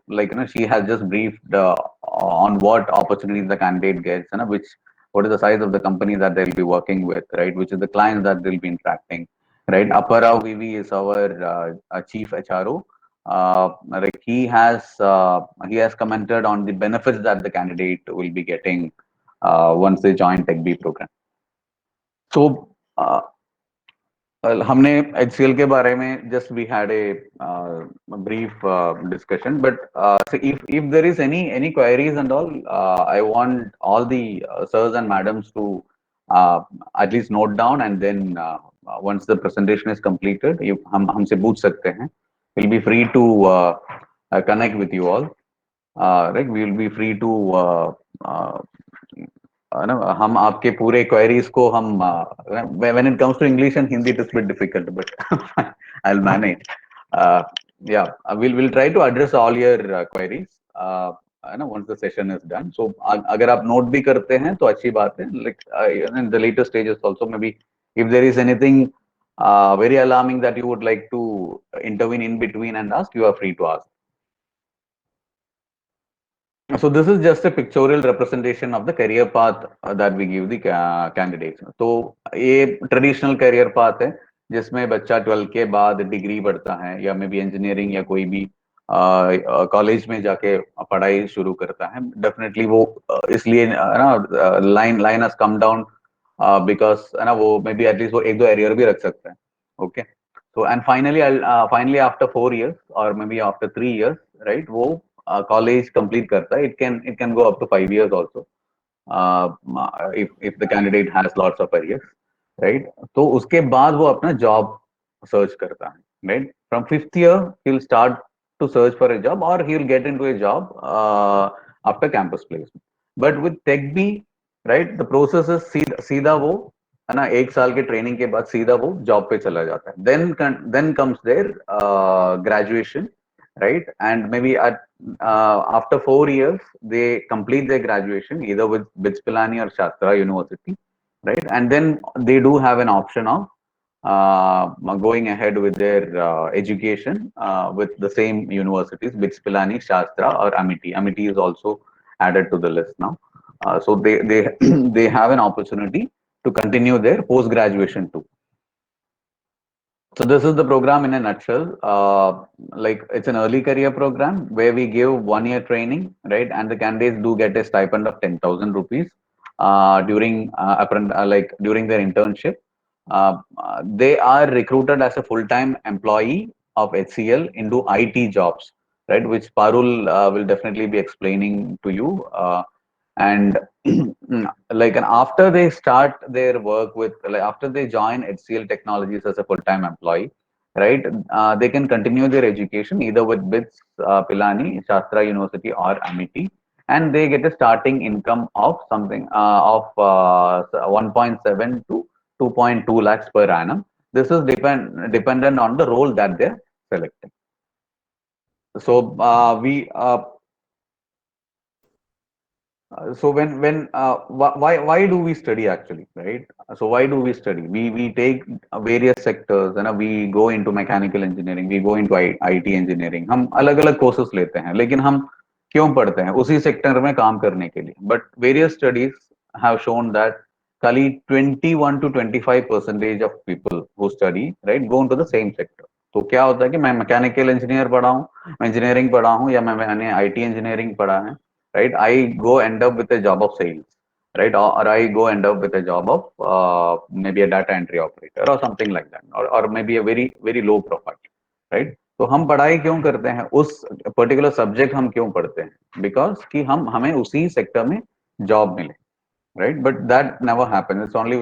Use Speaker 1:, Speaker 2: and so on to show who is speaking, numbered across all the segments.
Speaker 1: like she has just briefed on what opportunities the candidate gets, which what is the size of the company that they'll be working with, right? Which is the clients that they'll be interacting, right? Apara VV is our chief HRO. Like he has commented on the benefits that the candidate will be getting once they join TechB program. So हमने HCL के बारे में just we had a brief discussion, but so if there is any queries and all, I want all the sirs and madams to at least note down, and then once the presentation is completed, हम हमसे पूछ सकते हैं. We'll be free to connect with you all. Right, we will be free to ना हम आपके पूरे queries को हम when it comes to English and Hindi it is a bit difficult, but I'll manage. Yeah, we'll try to address all your queries once the session is done. So अगर आप note भी करते हैं तो अच्छी बात है. Like in the later stages also, maybe if there is anything very alarming that you would like to intervene in between and ask, you are free to ask. So this is just a pictorial representation of the career path that we give the candidates. तो ये traditional career path है जिसमें बच्चा 12 के बाद degree पढ़ता है या मे बी इंजीनियरिंग या कोई भी कॉलेज में जाके पढ़ाई शुरू करता है. डेफिनेटली वो इसलिए ना line has come down because है ना वो मे बी एटलीस्ट वो एक दो एरियर भी रख सकता है. Okay, so and finally after 4 years or maybe after 3 years, right, वो कॉलेज कंप्लीट करता है. It can go up to 5 years also if the candidate has lots of arrears, right? तो उसके बाद वो अपना जॉब सर्च करता है, right? From 5th year he'll start to search for a job or he'll get into a job after campus placement. But with TechB, right, the process is सीधा वो है ना 1 साल के ट्रेनिंग के बाद सीधा वो जॉब पे चला जाता है. Then comes their graduation, right? And maybe after 4 years they complete their graduation either with BITS Pilani or Shastra University, right? And then they do have an option of going ahead with their education with the same universities, BITS Pilani, Shastra or Amity. Amity is also added to the list now. So they they have an opportunity to continue their post graduation too. So this is the program in a nutshell. Like it's an early career program where we give 1 year training, right? And the candidates do get a stipend of 10,000 rupees during during their internship. They are recruited as a full-time employee of HCL into IT jobs, right? Which Parul will definitely be explaining to you. And like, and after they start their work with, like after they join HCL Technologies as a full-time employee, right, they can continue their education either with BITS Pilani, Shastra University or Amity, and they get a starting income of something of 1.7 to 2.2 lakhs per annum. This is dependent on the role that they're selecting. So so why do we study actually, right? So why do we study? We take various sectors and we go into mechanical engineering, we go into IT engineering. हम अलग अलग courses लेते हैं, लेकिन हम क्यों पढ़ते हैं? उसी सेक्टर में काम करने के लिए. But various studies have shown that खाली 21 to 25% of people who study, right, go into the same sector. तो क्या होता है कि मैं मैकेनिकल इंजीनियर पढ़ा हूँ, मैं इंजीनियरिंग पढ़ा हूँ या मैंने IT इंजीनियरिंग पढ़ा है, right? I go end up with a job of sales, right? Or I go end up with a job of maybe a data entry operator or something like that, or maybe a very low profile, right? तो हम पढ़ाई क्यों करते हैं? उस particular subject हम क्यों पढ़ते हैं? बिकॉज कि हमें उसी सेक्टर में जॉब मिले, right? But that never happens. It's only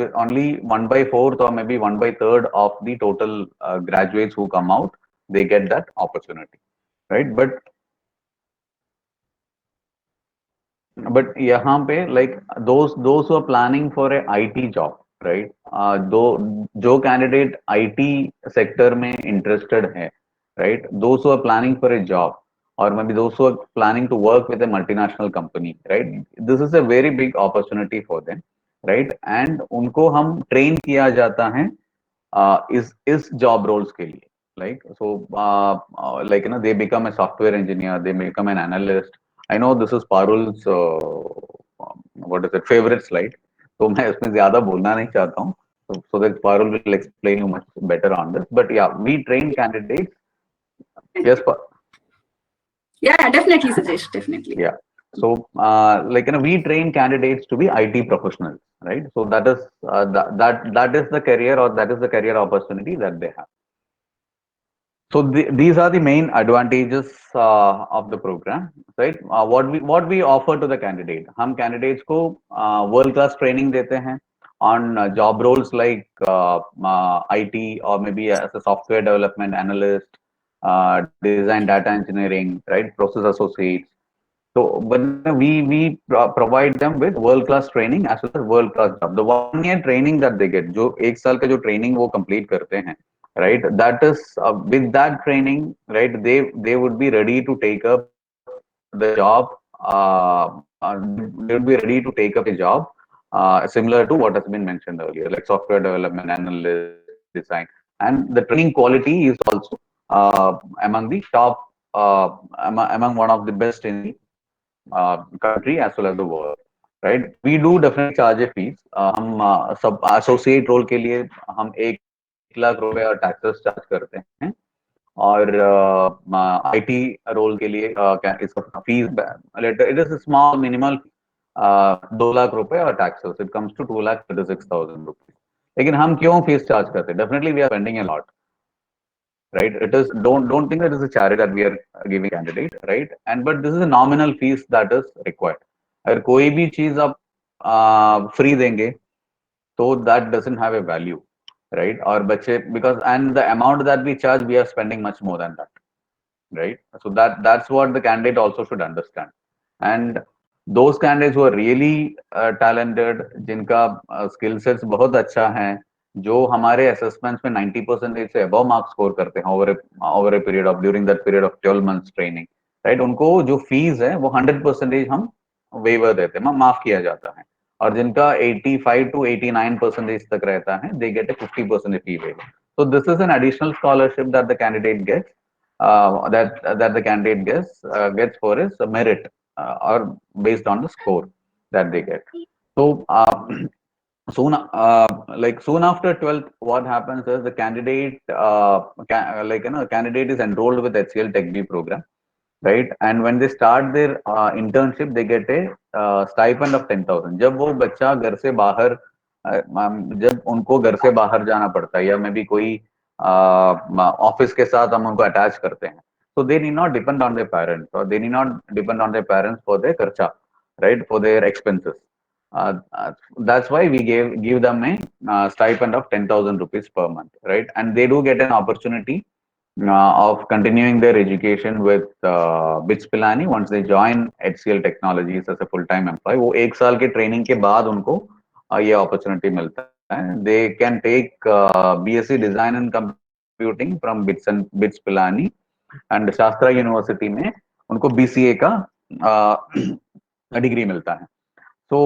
Speaker 1: 1/4 or maybe 1/3 of the total graduates who come out, they get that opportunity, right? But यहाँ पे like those who are planning for a IT job, right? जो candidate IT sector में interested है, right? Those who are planning for a job or maybe those who are planning to work with a multinational company, right? This is a very big opportunity for them, right? And उनको हम train किया जाता है इस job roles के लिए, Like so, like they become a software engineer, they become an analyst. I know this is Parul's what is it favorite slide. So मैं इसमें ज़्यादा बोलना नहीं चाहता हूँ. So that Parul will explain you much better on this. But yeah, we train candidates. Yes,
Speaker 2: Yeah, definitely, Sujesh, definitely.
Speaker 1: yeah. So, like we train candidates to be IT professionals, right? So that is that is the career, or that is the career opportunity that they have. So these are the main advantages of the program, right? What we offer to the candidate, हम candidates को world class training देते हैं on job roles like IT, or maybe as a software development analyst, design data engineering, right? Process associates. So when we provide them with world class training as well as world class job. The 1 year training that they get, जो एक साल का जो training वो complete करते हैं, right? That is with that training, right? They would be ready to take up the job. They would be ready to take up a job similar to what has been mentioned earlier, like software development, analyst, design, and the training quality is also among the top, among one of the best in the country as well as the world, right? We do definitely charge a fees. हम सब associate role के लिए हम 1 लाख रुपए और taxes charge करते हैं, और IT role के लिए इसका fees it is a small minimal 2 lakh रुपए और taxes, it comes to 2,36,000 rupees. लेकिन हम क्यों फीस चार्ज करते हैं? Definitely we are spending a lot, right? It is, don't think that it is a charity that we are giving candidate, right? And but this is a nominal fees that is required. अगर कोई भी चीज आप free देंगे, so that doesn't have a value, right? Or बच्चे, because and the amount that we charge, we are spending much more than that, right? So that's what the candidate also should understand. And those candidates who are really talented, जिनका skill sets बहुत अच्छा है, जो हमारे assessments में 90% से above marks score करते हैं over a period of, during that period of 12 months training, right? उनको जो fees है वो 100% हम waiver देते हैं, माफ किया जाता है. और जिनका 85 to 89% तक रहता है, they get a 50% fee waiver. So this is an additional scholarship that the candidate gets, that the candidate gets for his merit, or based on the score that they get. So soon after 12th, what happens is the candidate candidate is enrolled with HCL Tech B program, right? And when they start their internship, they get a stipend of 10,000. जब वो बच्चा घर से बाहर जब उनको घर से बाहर जाना पड़ता है, या मे बी कोई ऑफिस के साथ हम उनको अटैच करते हैं, so they need not depend on their parents, or they need not depend on their parents for their kharcha, right? For their expenses. That's why we give them a stipend of 10,000 rupees per month, right? And they do get an opportunity of continuing their education with BITS Pilani once they join HCL Technologies as a full-time employee. वो 1 साल के training के बाद उनको ये opportunity मिलता है. They can take BSc Design and Computing from BITS Pilani, and शास्त्रा यूनिवर्सिटी में उनको BCA का डिग्री मिलता है. So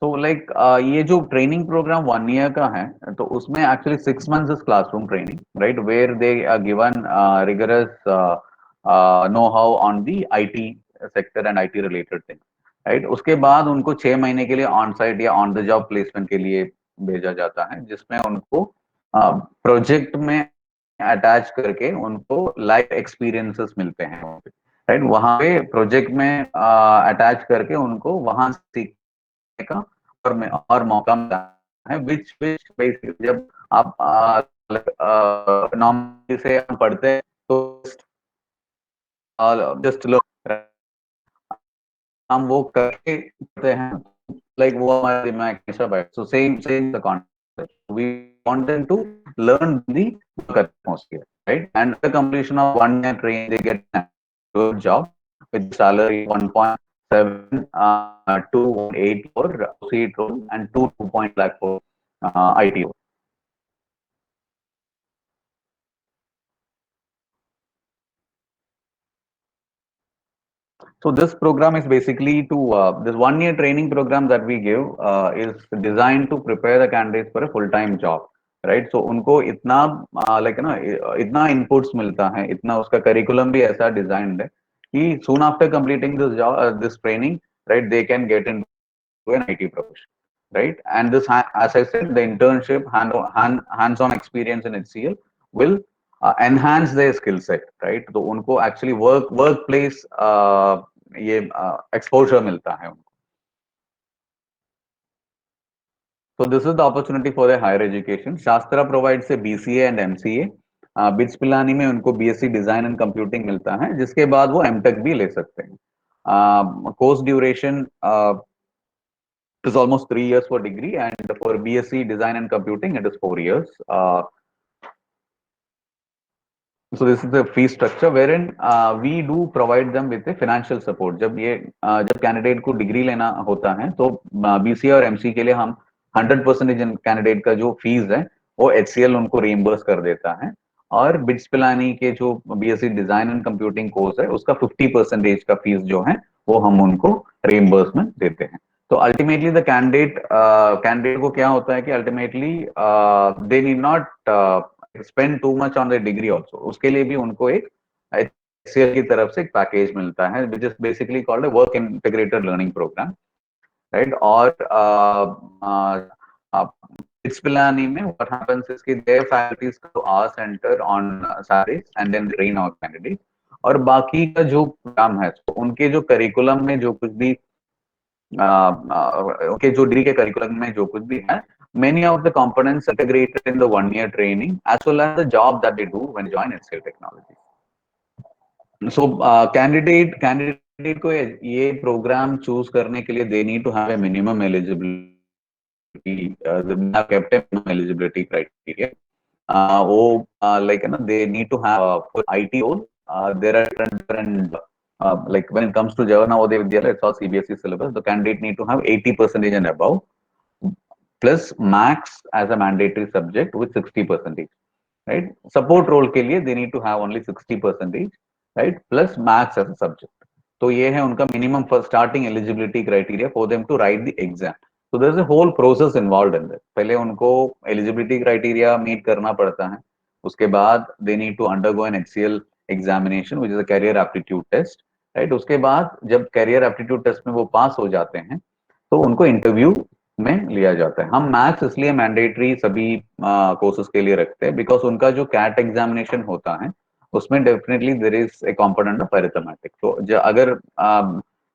Speaker 1: तो लाइक ये जो ट्रेनिंग प्रोग्राम 1 year का है, तो उसमें एक्चुअली 6 months इज classroom training, right? Where they are given rigorous know how on the IT sector and IT related things, right? उसके बाद उनको 6 महीने के लिए ऑन साइट या ऑन द जॉब प्लेसमेंट के लिए भेजा जाता है, जिसमें उनको प्रोजेक्ट में अटैच करके उनको लाइफ एक्सपीरियंसेस मिलते हैं, राइट? वहां पे प्रोजेक्ट में अटैच करके उनको वहां सीखने का और मौका मिलता है, विच बेसिकली जब आप नॉर्मली से हम पढ़ते हैं तो जस्ट लो हम वो करके पढ़ते हैं, लाइक वो हमारे दिमाग में हमेशा बैठ. So same the concept, we want them to learn the work atmosphere, right? And the completion of 1 year training they get a good job with salary 1.7 to 1.8 for associate role and 2 lakh for IT role. So this program is basically to this 1 year training program that we give is designed to prepare the candidates for a full-time job. Right. So उनको इतना like ना इतना inputs मिलता है, इतना उसका curriculum भी ऐसा डिजाइन्ड है कि soon after completing this job, this training, right, they can get into an IT profession, right? And this, as I said, the internship, hands-on experience in HCL will enhance their skill set, right? तो उनको actually workplace ये exposure मिलता है उनको. So this is the opportunity for the higher education. Shastra provides a BCA and MCA. Bits Pilani में उनको BSc design and computing मिलता है, जिसके बाद वो एमटेक भी ले सकते हैं. Course duration is almost 3 years for degree, and for BSc design and computing it is 4 years. So this is the fee structure wherein we do provide them with a financial support. जब candidate को degree लेना होता है तो BCA और MC के लिए हम 100% कैंडिडेट का जो फीस है वो HCL उनको रिइम्बर्स कर देता है, और बिट्स पिलानी के जो BSc design and computing course है उसका 50% का फीस जो है वो हम उनको रिइम्बर्समेंट देते हैं. तो अल्टीमेटली द कैंडिडेट को क्या होता है कि ultimately they need not spend too much on the degree also. उसके लिए भी उनको एक HCL की तरफ से एक पैकेज मिलता है which is basically called work integrated learning programme, right. और इट्स पिलानी में व्हाट हैपेंस इज कि there faculties come to our centre on Saturdays and then train our candidate. और बाकी का जो प्रोग्राम है तो उनके जो करिकुलम में जो कुछ भी okay, जो डिग्री के करिकुलम में जो कुछ भी है, many of the components are integrated in the 1 year training as well as the job that they do when join HCL Technology. So candidate को ये प्रोग्राम चूज करने के लिए they need to have a minimum eligibility, they have kept a minimum eligibility criteria. वो like they need to have for IT role there are different like when it comes to Java Navodaya Vidyalaya, it's all CBSE syllabus. The candidate need to have 80% and above, plus max as a mandatory subject with 60%, right? Support role के लिए they need to have only 60%, right? Plus max as a subject. तो ये है उनका minimum for starting eligibility criteria for them to write the exam. So there's a whole process involved in that. पहले उनको eligibility criteria meet करना पड़ता है, उसके बाद they need to undergo an HCL examination which is a career aptitude test, right? उसके बाद जब career aptitude test में वो पास हो जाते हैं तो उनको इंटरव्यू में लिया जाता है. हम मैथ्स इसलिए मैंडेटरी सभी कोर्सेज के लिए रखते हैं बिकॉज उनका जो कैट एग्जामिनेशन होता है उसमें definitely there is a component of arithmetic. तो अगर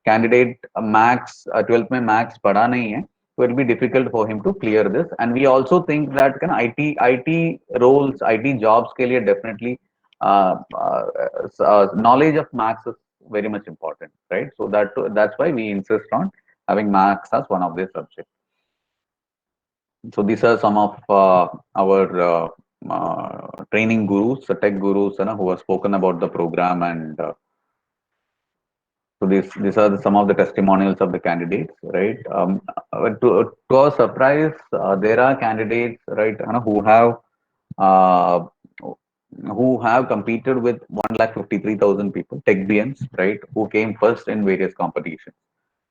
Speaker 1: कैंडिडेट मैथ्स 12th में मैथ्स पढ़ा नहीं है तो it be difficult for him to clear this. And we also think that can IT roles, IT jobs के लिए definitely knowledge of maths is very much important, right? So that's why we insist on having maths as one of the subjects. So these are some of our training gurus, tech gurus, who have spoken about the program, and so these are some of the testimonials of the candidates, right? To our surprise, there are candidates, right, uh, who have competed with 1,53,000 people, tech BNs, right, who came first in various competitions.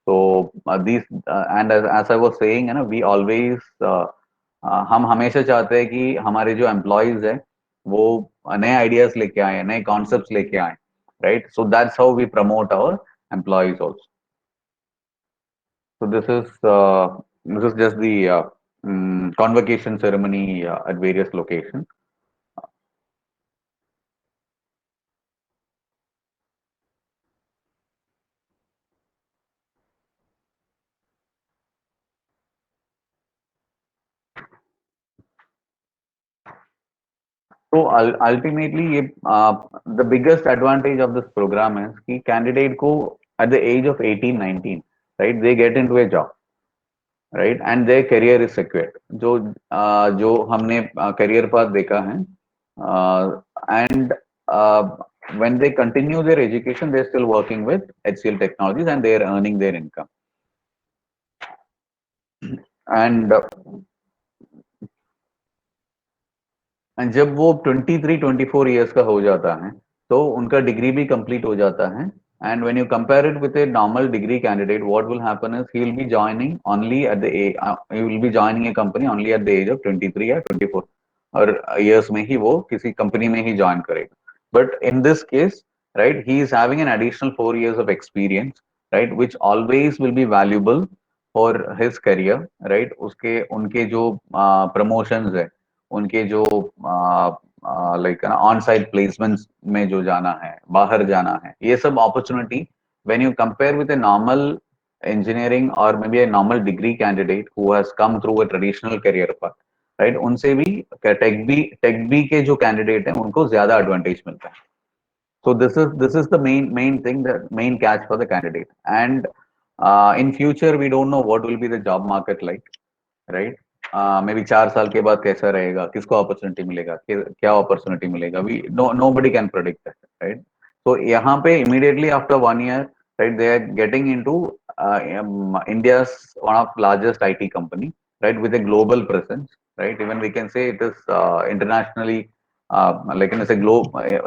Speaker 1: So these and as I was saying, we always हम हमेशा चाहते हैं कि हमारे जो employees है वो नए आइडियाज लेके आए, नए कॉन्सेप्ट्स लेके आए, right. So that's how we promote our employees also. So this is just the convocation ceremony at various locations. So ultimately, the biggest advantage of this program is कि candidate को at the age of 18, 19, right, they get into a job, right, and their career is secured. जो हमने career path देखा है, and when they continue their education, they're still working with HCL Technologies and they're earning their income. And जब वो 23-24 years का हो जाता है तो उनका डिग्री भी कंप्लीट हो जाता है. And when you compare it with a normal degree candidate, what will happen is he will be joining a company only at the age of 23 or 24. और years में ही वो किसी कंपनी में ही ज्वाइन करेगा. But in this case, right, he is having an additional 4 years of experience, right, which always will be valuable for his career, right. उसके उनके जो promotions है, उनके जो like ऑन साइट प्लेसमेंट्स में जो जाना है, बाहर जाना है, ये सब opportunity when you compare with a normal engineering or maybe a normal degree candidate who has come through a traditional career path, right, उनसे भी टेक बी के जो कैंडिडेट हैं उनको ज्यादा एडवांटेज मिलता है. So this is the main thing, the main catch for the candidate. And in future we don't know what will be the job market like, right. May be 4 साल के बाद कैसा रहेगा, किसको अपॉर्चुनिटी मिलेगा, क्या अपॉर्चुनिटी मिलेगा, we nobody can predict that, right. तो यहाँ पे immediately after 1 year, right, they are getting into India's one of largest IT company, right, with a global presence, right. Even we can say it is internationally, like in a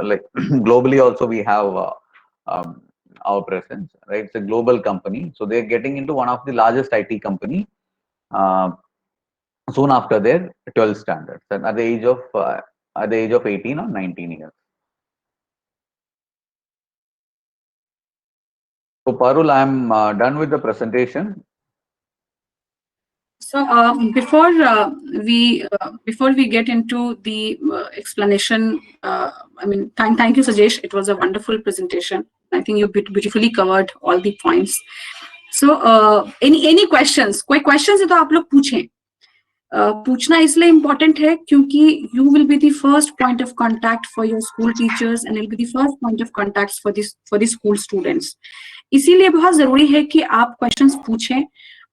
Speaker 1: like globally also we have our presence, right. It's a global company, so they're getting into one of the largest IT company soon after their 12th standards, and at the age of 18 or 19 years. So Parul, I'm done with the presentation.
Speaker 2: So before we get into the explanation, I mean, thank you, Sajesh. It was a wonderful presentation. I think you beautifully covered all the points. So any questions? कोई questions है तो आप लोग पूछें. पूछना इसलिए important है क्योंकि you will be the first point of contact for your school teachers and will be the first point of contact for the school students. इसीलिए बहुत जरूरी है कि आप questions पूछें,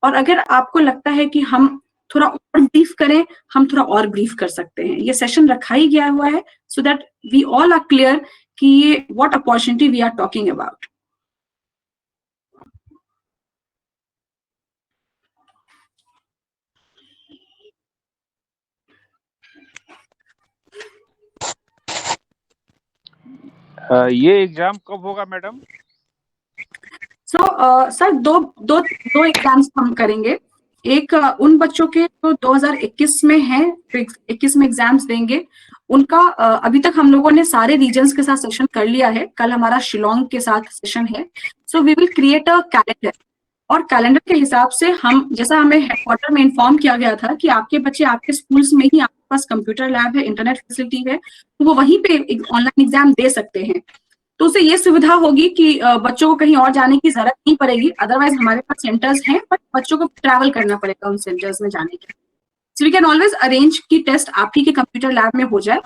Speaker 2: और अगर आपको लगता है कि हम थोड़ा और ब्रीफ करें, हम थोड़ा और ब्रीफ कर सकते हैं. ये सेशन रखा ही गया हुआ है so that we all are clear कि what opportunity we are talking about.
Speaker 3: ये एग्जाम कब होगा मैडम?
Speaker 2: सर दो एग्जाम्स हम करेंगे. एक उन बच्चों के जो 2021 में हैं, 21 में एग्जाम्स देंगे, उनका अभी तक हम लोगों ने सारे रीजन्स के साथ सेशन कर लिया है. कल हमारा शिलोंग के साथ सेशन है. So we will create a calendar, और कैलेंडर के हिसाब से हम, जैसा हमें हेडक्वार्टर में इन्फॉर्म किया गया था कि आपके बच्चे आपके स्कूल्स में ही, आपके पास कंप्यूटर लैब है, इंटरनेट फैसिलिटी है, तो वो वहीं पे ऑनलाइन एग्जाम दे सकते हैं. तो उससे ये सुविधा होगी कि बच्चों को कहीं और जाने की जरूरत नहीं पड़ेगी. अदरवाइज हमारे पास सेंटर्स हैं, बट बच्चों को ट्रैवल करना पड़ेगा उन सेंटर्स में जाने के लिए. So we can always arrange कि टेस्ट आप ही के कंप्यूटर लैब में हो जाए.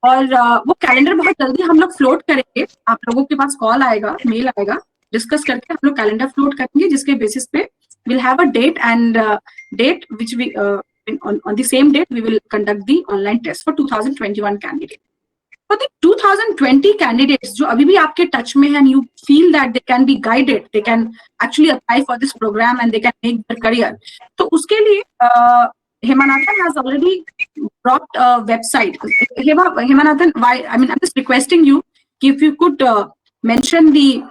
Speaker 2: और वो कैलेंडर बहुत जल्दी हम लोग फ्लोट करेंगे. आप लोगों के पास कॉल आएगा, मेल आएगा, डिस्कस करके हम लोग कैलेंडर फ्लोट करेंगे, जिसके बेसिस पे will have a date and date which we on the same date we will conduct the online test for 2021 candidates. For the 2020 candidates जो अभी भी आपके टच में हैं, you feel that they can be guided, they can actually apply for this program and they can make their career. तो उसके लिए Hemanathan has already brought a website. Hemanathan, I'm just requesting you if you could mention the